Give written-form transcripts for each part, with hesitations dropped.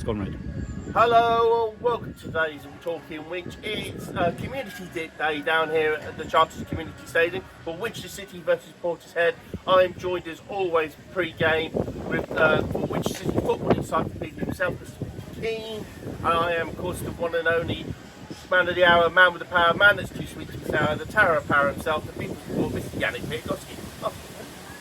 gone red. Hello, welcome to today's Talking Winch. It's Community Day down here at the Charters Community Stadium for Winchester City versus Portishead. I'm joined as always pre-game with for Winchester City football encyclopedia himself, Mr. Keane, and I am of course the one and only man of the hour, man with the power, man that's too sweet to be sour, the tower of power himself, the people's support, Mr. Yannick Pitgoski.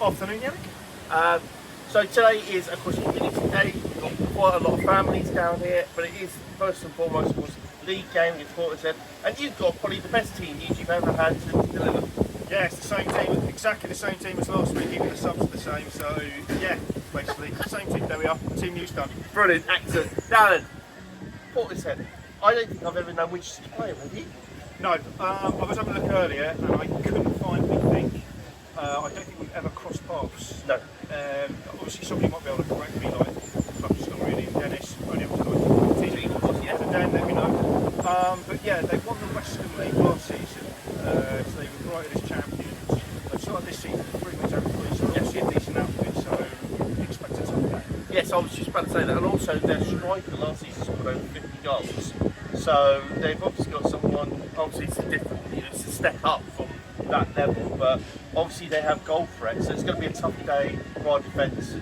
Afternoon, Yannick. So today is of course Community Day. We've got quite a lot of families down here, but it is first and foremost of course league game against Portishead, and you've got probably the best team you've ever had to deliver. Yeah, it's the same team, exactly the same team as last week, even the subs are the same, so yeah, basically, same team, there we are, team news done. Brilliant, excellent. Darren, Portishead, I don't think I've ever known which to play, have you? No, I was having a look earlier and I couldn't find anything. I don't think we've ever crossed paths. No. Obviously somebody might be able to correct me, like club story and Dennis, only up to like TV, of course, yeah, and Dan, let me know. But yeah, they won the Western League last season, so they were promoted as champions. They've started this season pretty much everybody, so obviously a decent outfit, so expect a tough game. Yes, I was just about to say that, and also their striker last season scored over 50 goals, so they've obviously got someone, obviously it's a different, it's a step up from that level, but obviously they have goal threat, so it's going to be a tough day for our defence.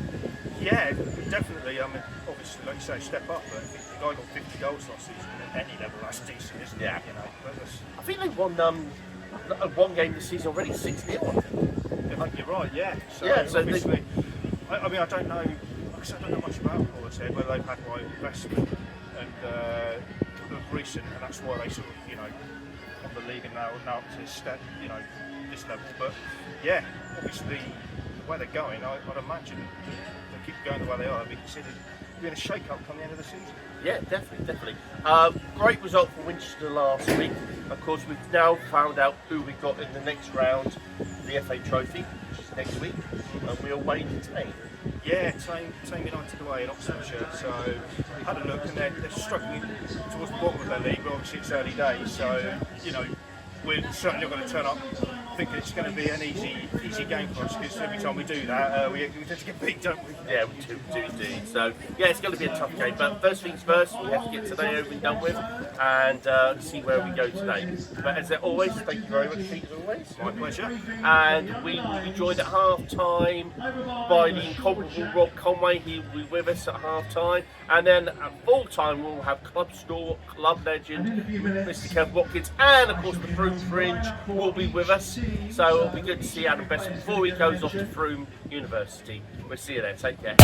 Yeah, definitely. I mean, obviously, like you say, step up. But I think the guy got 50 goals last season at any level. That's decent, isn't it? Yeah. You know, but I think they won one game this season already, 6-0. I think you're right. Yeah. So, yeah, so obviously, I mean, I don't know. Like I don't know much about Portishead, whether they've had like investment and of recent, and that's why they sort of, you know, on the league and now up to step, you know, this level. But yeah, obviously, the way they're going, I'd imagine they keep going the way they are, they'll be considered being a shake-up come the end of the season. Yeah, definitely. Great result for Winchester last week. Of course, we've now found out who we've got in the next round, the FA Trophy, which is next week, and we're away to Keane. Yeah, Team United away in Oxfordshire, so had a look and they're struggling towards the bottom of their league, but obviously it's early days, so, you know, we're certainly not going to turn up thinking it's going to be an easy game for us, because every time we do that, we tend to get beat, don't we? Yeah, we do indeed. So, yeah, it's going to be a tough game, but first things first, we have to get today over and done with and see where we go today. But as always, thank you very much, Pete, as always. My pleasure. And we will be joined at half-time by the incomparable Rob Conway. He will be with us at half-time. And then at full-time, we'll have club legend, Mr. Kev Watkins, and of course the Froome Fringe will be with us. So it'll be good to see Adam Best before he goes off to Froome University. We'll see you there. Take care.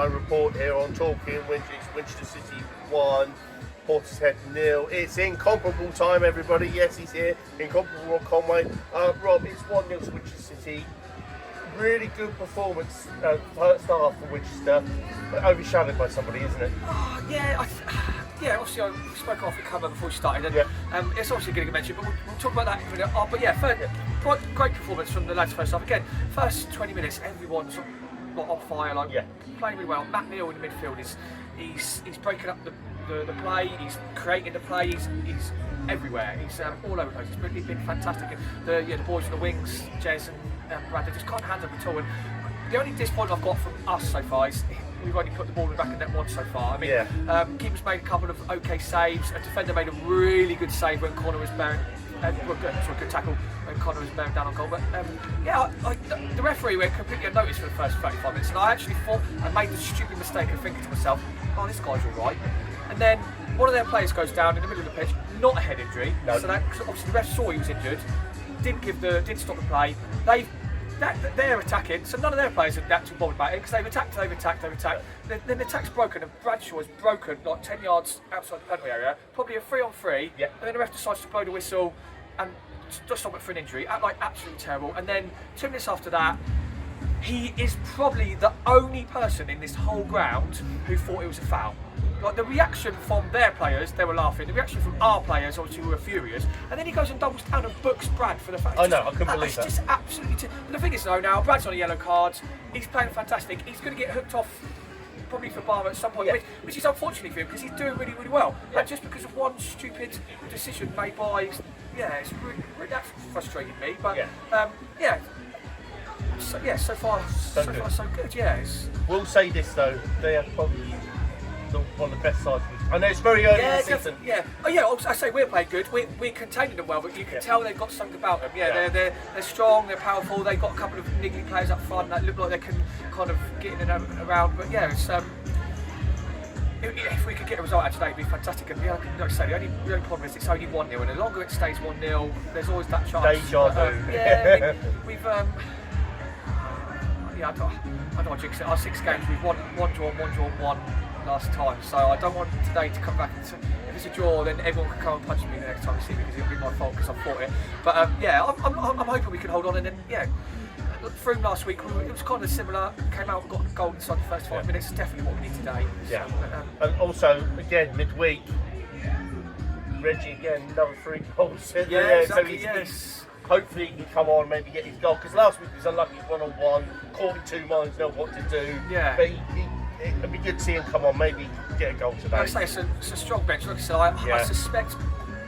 Report here on Talking Winch. It's Winchester City 1, Portishead 0. It's incomparable time, everybody. Yes, he's here. Incomparable Rob Conway. Rob, it's 1-0 to Winchester City. Really good performance, first half for Winchester, but overshadowed by somebody, isn't it? Yeah, obviously I spoke off the cover before we started, and it's obviously going to get mentioned, but we'll talk about that in a minute. But yeah, great performance from the lads first half. Again, first 20 minutes, everyone's on fire, playing really well. Matt Neal in the midfield he's breaking up the play, he's creating the play, he's everywhere. He's all over the place. He's been fantastic. And the boys on the wings, Jez and Brad, they just can't handle him at all. And the only disappointment I've got from us so far is we've only put the ball in the back of net once so far. I mean, keeper's made a couple of okay saves. A defender made a really good save when Connor was bearing. Good tackle when Connor was bearing down on goal. But the referee went completely unnoticed for the first 35 minutes, and I actually thought I made the stupid mistake of thinking to myself, "Oh, this guy's all right." And then one of their players goes down in the middle of the pitch, not a head injury. No. So that obviously the ref saw he was injured, didn't stop the play. They're attacking, so none of their players are actually bothered about it because they've attacked. Then the attack's broken, and Bradshaw is broken like 10 yards outside the penalty area, probably a 3-on-3. Yeah. And then the ref decides to blow the whistle and just stop it for an injury. Like absolutely terrible. And then 2 minutes after that, he is probably the only person in this whole ground who thought it was a foul. Like the reaction from their players, they were laughing. The reaction from our players, obviously, we were furious. And then he goes and doubles down and books Brad for the fact. I know, I couldn't believe that. It's just absolutely. But the thing is, though, now Brad's on a yellow card. He's playing fantastic. He's going to get hooked off probably for Balmer at some point, which is unfortunate for him because he's doing really, really well. Yeah. And just because of one stupid decision made by, it's really that's frustrated me. But so far so good. Yeah. We'll say this though, they are probably one of the best sides. I know it's very early in the season. Yeah. Oh yeah. I say we're playing good. We're containing them well, but you can tell they've got something about them. Yeah. They're strong. They're powerful. They've got a couple of niggly players up front that look like they can kind of get in and around. But yeah, it's if we could get a result out today, it'd be fantastic. And like I say, the only problem is it's only 1-0, and the longer it stays 1-0, there's always that chance. Deja vu. We've I don't want to jinx it. Our 6 games, we've won one draw, one last time. So I don't want today to come back and if it's a draw, then everyone can come and punch me the next time they see me because it'll be my fault because I fought it. But I'm hoping we can hold on and then through last week it was kind of similar. Came out and got a goal inside the first 5 minutes. It's definitely what we need today. Yeah. So, and also again midweek, Reggie again another 3 goals. Exactly. So hopefully he can come on and maybe get his goal because last week he was unlucky 1-on-1, caught in 2 minds, know what to do. Yeah. But it'd be good to see him come on, maybe get a goal today. Like I say, it's a strong bench. Like I said, I suspect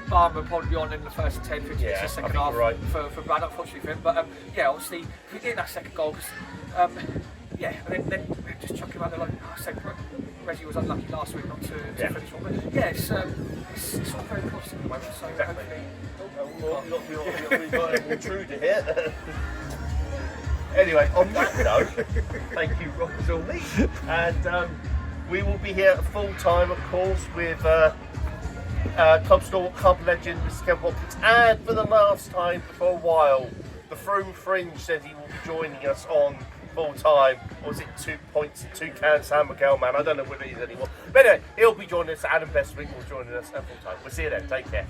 Balmer will probably be on in the first 10-15 minutes of the second half for Brad, unfortunately for him. But obviously, if we get that second goal, and then just chuck him out there. Like I said, Reggie was unlucky last week not to finish one. But it's all very positive at the moment. So hopefully, we've got an intruder here. Anyway, on that note, thank you, Olly, and we will be here full time, of course, with club stalwart, club legend, Mr. Callum Buckley, and for the last time for a while, the Froome Fringe says he will be joining us on full time. Or was it 2 points, 2 cans, Sam McGill, man? I don't know what it is anymore. But anyway, he'll be joining us. Adam Bestwick will join us at full time. We'll see you then. Take care.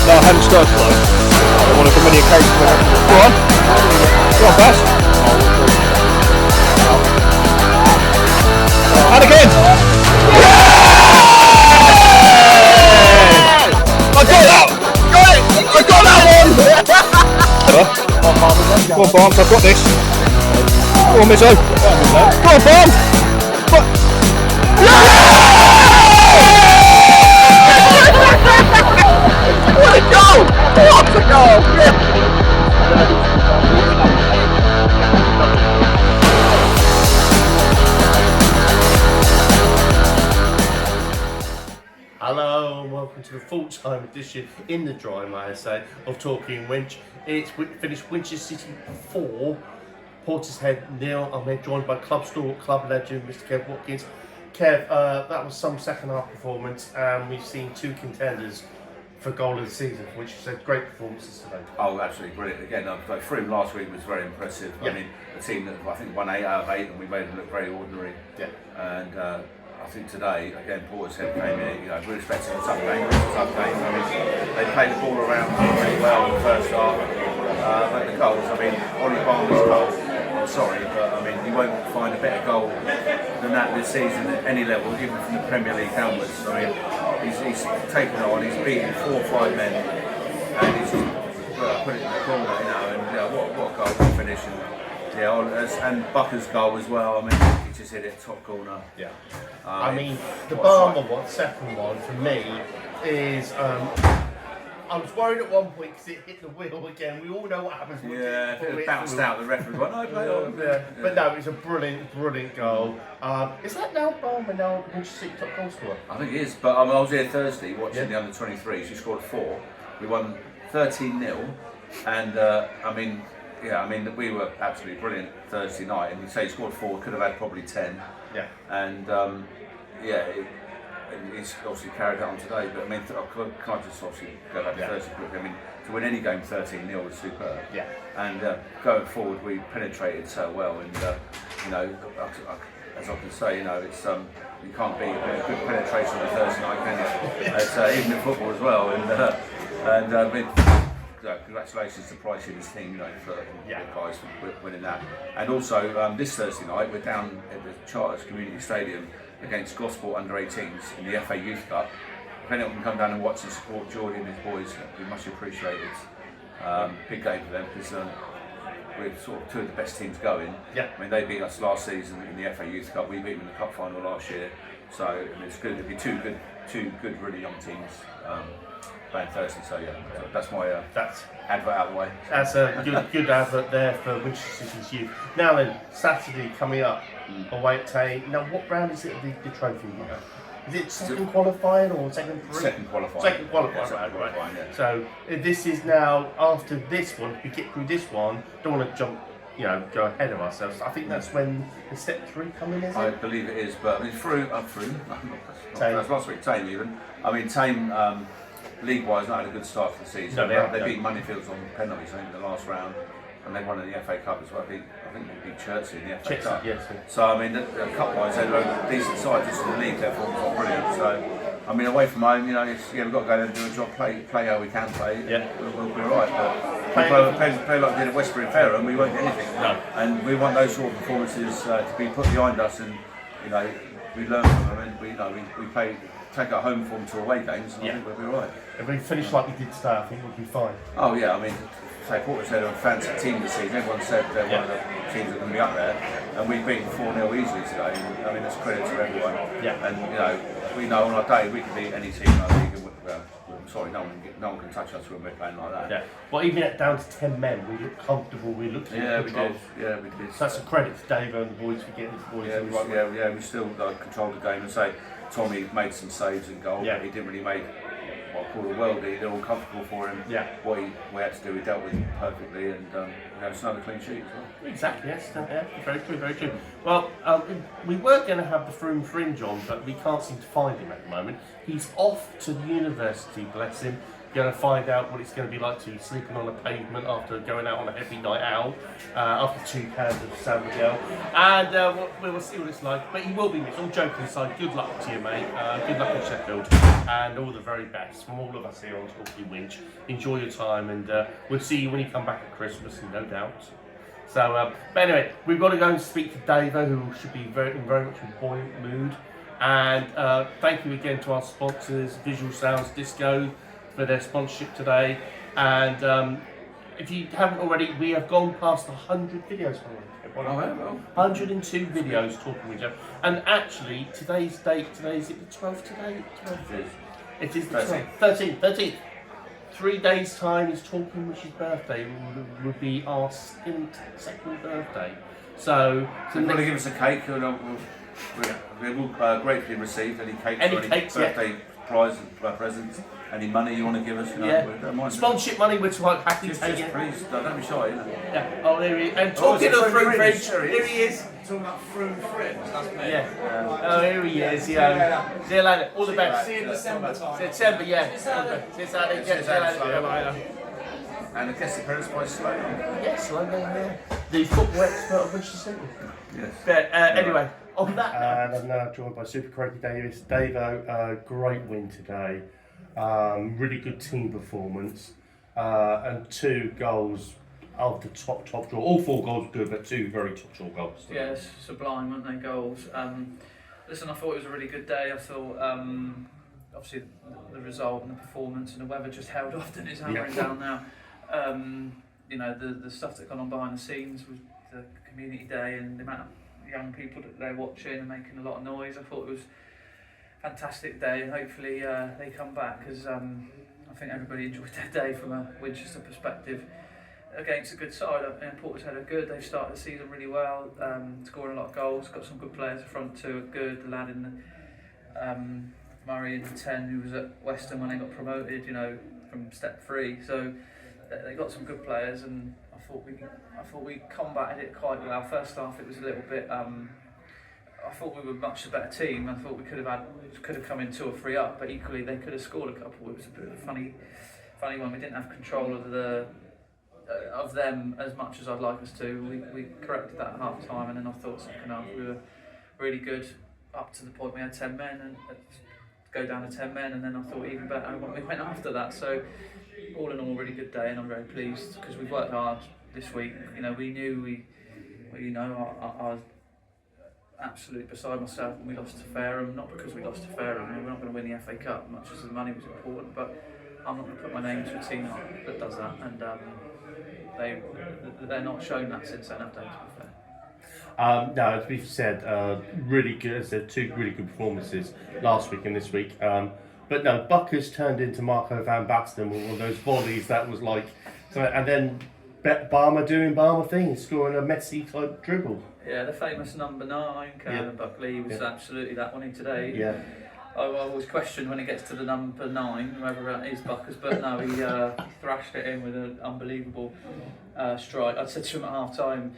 I hadn't started though. On one of the many occasions when go on fast. And again! Yeah! I got that! Got it! I got that one! Go on, Barnes, I've got this. Go on, Mizzo. Go on, Barnes! What a goal! What a goal! Hello and welcome to the full-time edition in the dry, may I say, of Talking Winch. It's finished Winchester City 4, Portishead 0. I'm here joined by club stalwart, club legend, Mr. Kev Watkins. Kev, that was some second half performance, and we've seen 2 contenders for goal of the season, which you said great performances today. Oh, absolutely brilliant. Again, Froome last week was very impressive. Yeah. I mean, a team that I think won 8 out of 8 and we made them look very ordinary. Yeah. And I think today, again, Portishead came in, you know, we expected a tough game, it was a tough game. I mean, they played the ball around really well in the first half. But the goals, I mean, Olly Balmer's goal, I'm sorry, but I mean, you won't find a better goal than that this season at any level, even from the Premier League downwards. I mean, he's taken on, he's beaten 4 or 5 men, and he's just put it in the corner, you know, and what a goal, what a finish. And Bucker's goal as well, I mean, he just hit it top corner. Yeah. I mean, the what a Balmer one, second one, for me, is... I was worried at one point because it hit the wheel again. We all know what happens when if it had bounced out, the referee went, no, play on. But no, it's a brilliant goal. Is that now Balmer, now Winchester City top goal scorer? I think it is, but I was here Thursday watching the under-23s. She scored 4. We won 13-0, and we were absolutely brilliant Thursday night. And you say he scored 4, could have had probably 10. Yeah. And he's obviously carried that on today. But I mean, can I just obviously go back to Thursday quickly? I mean, to win any game 13-0 was superb. Yeah. And going forward, we penetrated so well, and as I can say, it's you can't beat a good penetration on a Thursday night, can you? It's, even in football as well, congratulations to Price and his team, for the guys for winning that. And also this Thursday night, we're down at the Charters Community Stadium against Gosport under-18s in the FA Youth Cup. If anyone can come down and watch and support Geordie and his boys, it'd be much appreciated. Big game for them because we're sort of 2 of the best teams going. Yeah. I mean, they beat us last season in the FA Youth Cup. We beat them in the cup final last year. So I mean, it's good. It'd be two good, really young teams playing Thursday. So that's my advert out of the way. That's a good advert there for Winchester City's youth. Now then, Saturday coming up away at Tay. Now, what round is it of the trophy? Is it second qualifying or second three? Second qualifying. Second qualifying, yeah, second qualifying, right. So this is now, after this one, if we get through this one, don't want to jump, go ahead of ourselves. I think that's when the step 3 come in, is it? I believe it is, but I mean, that's last week, Tame even. I mean, Tame, league-wise, not had a good start to the season. No, they beat Moneyfields on penalties, I think, in the last round. And they won in the FA Cup as well. I think they beat Chertsey in the FA Cup. Yes. So I mean, cup-wise, they're a decent side just in the league. Their forms are brilliant. So I mean, away from home, we've got to go there and do a job, play how we can play. Yeah, we'll be alright. But play like we did at Westbury and Fareham, we won't get anything. No. And we want those sort of performances to be put behind us, and we learn from them, and we take our home form to away games, and I think we'll be alright. If we finish like we did today, I think we'll be fine. Oh yeah, I mean. Portishead said they're a fancy team this season. Everyone said they're one of the teams that are going to be up there, and we've beaten 4-0 easily today. I mean, that's credit to everyone. Yeah. And we know on our day we can beat any team in our league. I'm sorry, no one can touch us when we're playing like that. Yeah. Well, even at down to 10 men, we look comfortable. We look. Yeah, we did. Yeah, we did. So that's a credit to Dave and the boys for getting the boys. We still controlled the game, and say Tommy made some saves and goal, but he didn't really make what I call a worldie. They're all comfortable for him. Yeah. What we had to do, we dealt with him perfectly, and it's another clean sheet as well. Exactly, yes. Very true, very true. Well, we were going to have the Froome Fringe on, but we can't seem to find him at the moment. He's off to the university, bless him. Going to find out what it's going to be like to be sleeping on a pavement after going out on a heavy night out, after 2 cans of San Miguel, and we'll see what it's like. But he will be missed. All joking aside, good luck to you, mate. Good luck in Sheffield, and all the very best from all of us here on Talking Winch. Enjoy your time, and we'll see you when you come back at Christmas, no doubt. So, but anyway, we've got to go and speak to Davo, who should be in very much a buoyant mood. And thank you again to our sponsors, Visual Sounds Disco, for their sponsorship today. And if you haven't already, we have gone past 100 videos. 102 videos talking with each other. And actually, today's date, is it the 12th today? 12th. It is the 12th. 13th. 3 days' time is Talking Wish's birthday, would be our second birthday. So you're going to give us a cake, we will gratefully receive any cakes or any birthday prize presents, any money you want to give us, we don't mind. Sponsorship money, we're quite happy to Just take it. please, don't be shy. Yeah. Oh, there he is. And talking of fruit fridge, here he is. Talking about fruit fridge, that's me. Yeah. Oh, here he is. Yeah. See you later. All the best. See you in December time. September, yeah. See you later. And I guess appearance by Sloan. Yes, London, yeah. The football expert of Winchester City. Yes. But anyway, on that. And I'm now joined by Super Cracky Davis. Davo, great win today. Really good team performance. And 2 goals of the top draw. All 4 goals good, but 2 very top draw goals. Yes, sublime, weren't they, goals? Listen, I thought it was a really good day. I thought, obviously, the result and the performance and the weather just held off, didn't it? It's hammering down now. You know, the stuff that gone on behind the scenes with the community day and the amount of young people that they're watching and making a lot of noise. I thought it was a fantastic day, and hopefully they come back, because I think everybody enjoyed their day from a Winchester perspective against a good side. Portishead are good. They've started the season really well, scoring a lot of goals. Got some good players up front too. Are good. The lad in the Murray in the 10 who was at Western when they got promoted, you know, from step 3. So they got some good players, and I thought we combated it quite well. First half it was a little bit. I thought we were much the better team. I thought we could have come in 2 or 3 up, but equally they could have scored a couple. It was a bit of a funny one. We didn't have control of them as much as I'd like us to. We corrected that at half time, and then I thought second half we were really good up to the point we had 10 men and go down to 10 men, and then I thought even better when we went after that. So all in all, really good day, and I'm very pleased because we've worked hard this week. You know, we knew I was absolutely beside myself when we lost to Fareham. Not because we lost to Fareham, we're not going to win the FA Cup, much as the money was important, but I'm not going to put my name to a team that does that, and they're not shown that since then, have they, to be fair. No, as we've said, really good. As I said, 2 really good performances last week and this week. But no, Buckers turned into Marco van Basten with all those volleys. That was like, and then Balmer doing Balmer things, scoring a Messi type dribble. Yeah, the famous number 9, Callum Buckley, was absolutely that one in today. Yeah. I always question when it gets to the number 9, whether that is Buckers, but no, he thrashed it in with an unbelievable strike. I said to him at half time,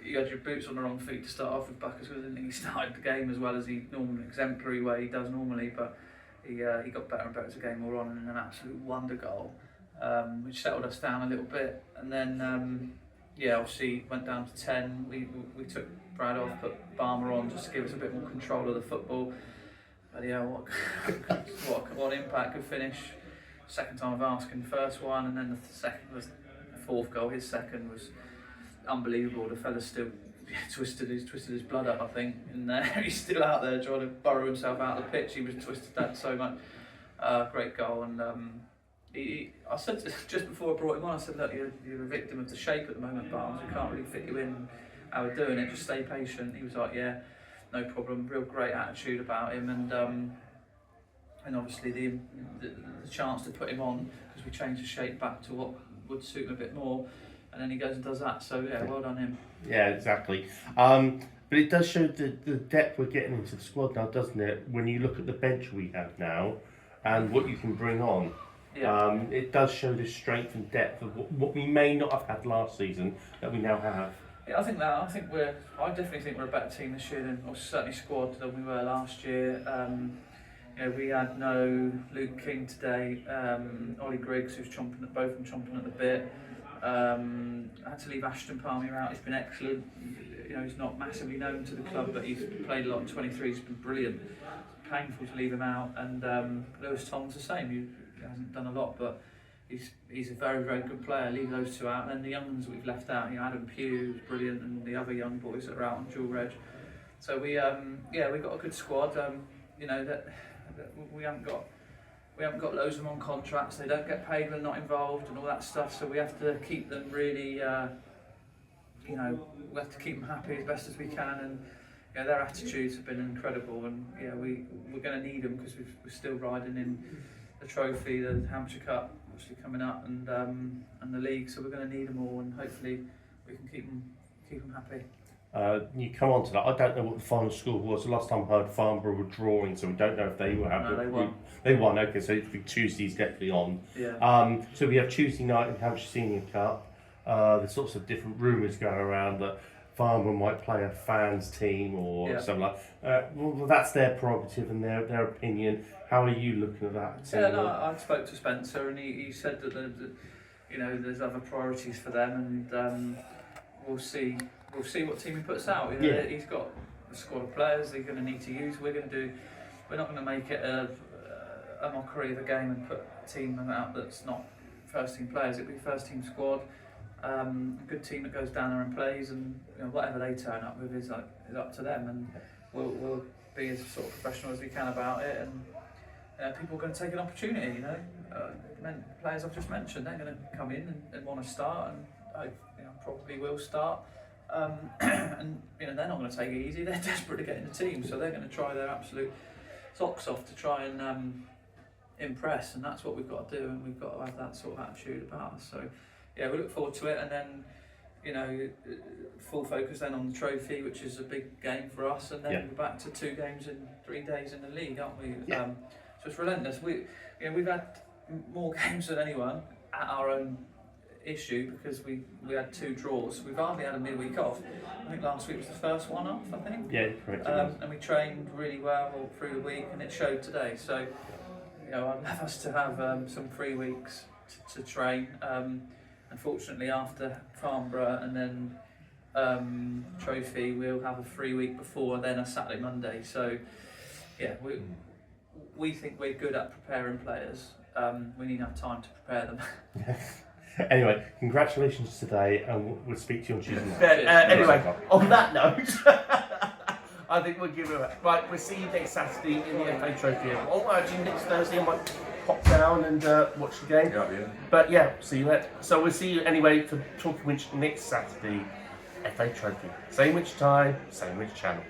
you had your boots on the wrong feet to start off with Buckers, because I didn't think he started the game as well as he normally, exemplary way he does normally, but he got better and better as the game wore on, and an absolute wonder goal, which settled us down a little bit. And then, obviously went down to 10. We took Brad off, put Balmer on just to give us a bit more control of the football. But yeah, what impact, good finish. Second time of asking, the first one, and then the second was the 4th goal. His second was unbelievable. The fella still twisted his blood up, I think, and he's still out there trying to burrow himself out of the pitch. He was twisted that so much. Great goal, and I said just before I brought him on, I said, look, you're a victim of the shape at the moment, Barnes. We can't really fit you in how we're doing it. Just stay patient. He was like, yeah, no problem. Real great attitude about him, and obviously the chance to put him on, because we changed the shape back to what would suit him a bit more. And then he goes and does that, so yeah, well done him. Yeah, exactly. But it does show the depth we're getting into the squad now, doesn't it? When you look at the bench we have now and what you can bring on, it does show the strength and depth of what we may not have had last season that we now have. Yeah, I definitely think we're a better team this year than, or certainly squad, than we were last year. We had no Luke King today, Olly Griggs, who's both of them chomping at the bit. I had to leave Ashton Palmer out. He's been excellent. You know, he's not massively known to the club, but he's played a lot in 23. He's been brilliant. It's painful to leave him out. And Lewis Tom's the same. He hasn't done a lot, but he's a very, very good player. Leave those 2 out, and then the young ones that we've left out. You know, Adam Pugh was brilliant, and the other young boys that are out on dual reg. So we got a good squad. That we haven't got loads of them on contracts. They don't get paid when they're not involved and all that stuff. So we have to keep them really, we have to keep them happy as best as we can. And their attitudes have been incredible. And we're going to need them, because we're still riding in the trophy, the Hampshire Cup, obviously coming up, and the league. So we're going to need them all, and hopefully we can keep them happy. You come on to that. I don't know what the final score was. The last time I heard, Farnborough were drawing, so we don't know if they were happy. No, they won. They won. Okay, so Tuesday's definitely on. Yeah. So we have Tuesday night in Hampshire Senior Cup. There's sorts of different rumours going around that Farnborough might play a fans team or something like. Well, that's their prerogative and their opinion. How are you looking at that? Yeah, no, I spoke to Spencer and he said that there's other priorities for them, and we'll see what team he puts out. He's got a squad of players they're going to need to use. We're not going to make it a mockery of a game and put a team out that's not first team players. It'll be first team squad, a good team that goes down there and plays, and whatever they turn up with is up to them, and we'll be as sort of professional as we can about it, and people are going to take an opportunity. Players I've just mentioned, they're going to come in and want to start, and I probably will start. And they're not going to take it easy. They're desperate to get in the team, so they're going to try their absolute socks off to try and impress, and that's what we've got to do, and we've got to have that sort of attitude about us. So yeah, we look forward to it, and then full focus then on the trophy, which is a big game for us, and then we're back to 2 games in 3 days in the league, aren't we? So it's relentless. We've had more games than anyone at our own issue, because we had 2 draws. We've hardly had a midweek off. I think last week was the first one off, I think. Yeah, correct. And we trained really well all through the week, and it showed today. So I'd love us to have some free weeks to train. Unfortunately, after Farnborough and then Trophy, we'll have a free week before, then a Saturday, Monday. So yeah, we think we're good at preparing players. We need to have time to prepare them. Anyway, congratulations today, and we'll speak to you on Tuesday. Anyway, on that note, I think we'll give it a... Right, we'll see you next Saturday in the FA Trophy. Oh, actually, next Thursday I might pop down and watch the game. Yeah. But yeah, see you there. So we'll see you anyway for Talking Winch next Saturday, FA Trophy. Same Winch time, same Winch channel.